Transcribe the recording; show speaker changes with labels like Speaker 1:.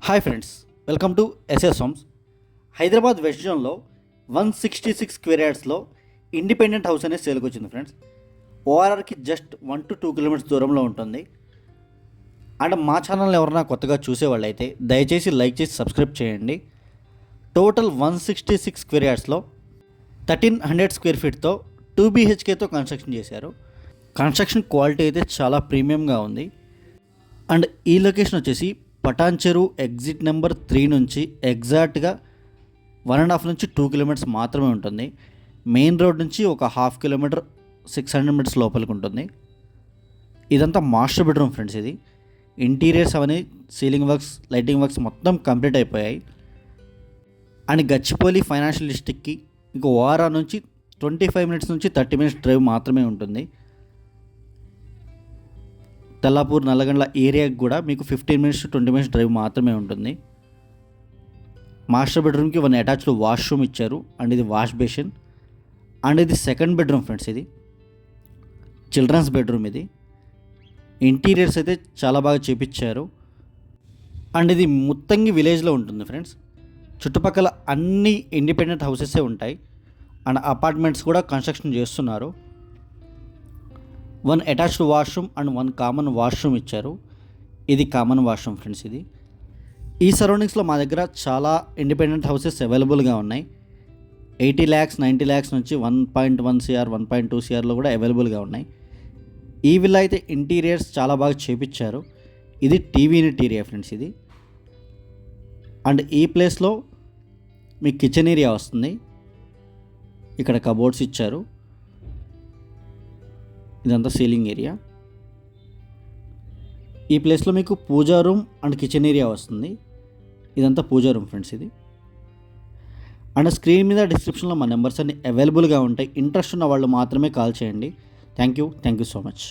Speaker 1: Hi friends, welcome to SS homes. Hyderabad west జోన్లో 166 square యార్డ్స్లో independent house అనేది సేల్కి వచ్చింది ఫ్రెండ్స్. ఓఆర్ఆర్కి జస్ట్ 1 to 2 కిలోమీటర్స్ దూరంలో ఉంటుంది. అండ్ మా ఛానల్ని ఎవరైనా కొత్తగా చూసేవాళ్ళు అయితే దయచేసి లైక్ చేసి సబ్స్క్రైబ్ చేయండి. టోటల్ 166 స్క్వేర్ యార్డ్స్లో 1300 స్క్వేర్ ఫీట్తో 2 BHKతో కన్స్ట్రక్షన్ చేశారు. కన్స్ట్రక్షన్ క్వాలిటీ అయితే చాలా ప్రీమియంగా ఉంది. అండ్ ఈ లొకేషన్ వచ్చేసి పటాన్ చెరువు ఎగ్జిట్ నెంబర్ 3 నుంచి ఎగ్జాక్ట్గా 1.5 నుంచి 2 కిలోమీటర్స్ మాత్రమే ఉంటుంది. మెయిన్ రోడ్ నుంచి ఒక 1/2 కిలోమీటర్ 600 మీటర్స్ లోపలికి ఉంటుంది. ఇదంతా మాస్టర్ బెడ్రూమ్ ఫ్రెండ్స్. ఇది ఇంటీరియర్స్ అవన్నీ సీలింగ్ వర్క్స్, లైటింగ్ వర్క్స్ మొత్తం కంప్లీట్ అయిపోయాయి. అండ్ గచ్చిపల్లి ఫైనాన్షియల్ డిస్ట్రిక్ట్కి ఇంకో ఓఆర్ఆర్ నుంచి 25 మినిట్స్ నుంచి 30 మినిట్స్ డ్రైవ్ మాత్రమే ఉంటుంది. తెల్లాపూర్ నల్లగండ్ల ఏరియాకి కూడా మీకు 15 మినిట్స్ to 20 మినిట్స్ డ్రైవ్ మాత్రమే ఉంటుంది. మాస్టర్ బెడ్రూమ్కి 1 అటాచ్డ్ వాష్రూమ్ ఇచ్చారు. అండ్ ఇది వాష్ బేసిన్. అండ్ ఇది సెకండ్ బెడ్రూమ్ ఫ్రెండ్స్. ఇది చిల్డ్రన్స్ బెడ్రూమ్. ఇది ఇంటీరియర్స్ అయితే చాలా బాగా చేపించారు. అండ్ ఇది ముత్తంగి విలేజ్లో ఉంటుంది ఫ్రెండ్స్. చుట్టుపక్కల అన్ని ఇండిపెండెంట్ హౌసెసే ఉంటాయి. అండ్ అపార్ట్మెంట్స్ కూడా కన్స్ట్రక్షన్ చేస్తున్నారు. 1 attached washroom and 1 common washroom ఇచ్చారు. ఇది కామన్ వాష్రూమ్ ఫ్రెండ్స్. ఇది ఈ సరౌండింగ్స్లో మా దగ్గర చాలా ఇండిపెండెంట్ హౌసెస్ అవైలబుల్గా ఉన్నాయి. 80 lakhs 90 lakhs నుంచి 1.1 CR 1.2 CRలో కూడా అవైలబుల్గా ఉన్నాయి. ఈ విల్లా అయితే ఇంటీరియర్స్ చాలా బాగా చేపించారు. ఇది టీవీ యూనిట్ ఏరియా ఫ్రెండ్స్. ఇది అండ్ ఈ ప్లేస్లో మీ కిచెన్ ఏరియా వస్తుంది. ఇక్కడ కబోర్డ్స్ ఇచ్చారు. ఇదంతా సీలింగ్ ఏరియా. ఈ ప్లేస్లో మీకు పూజా రూమ్ అండ్ కిచెన్ ఏరియా వస్తుంది. ఇదంతా పూజా రూమ్ ఫ్రెండ్స్. ఇది అండ్ స్క్రీన్ మీద డిస్క్రిప్షన్లో మా నెంబర్స్ అన్ని అవైలబుల్గా ఉంటాయి. ఇంట్రెస్ట్ ఉన్న వాళ్ళు మాత్రమే కాల్ చేయండి. Thank you so much.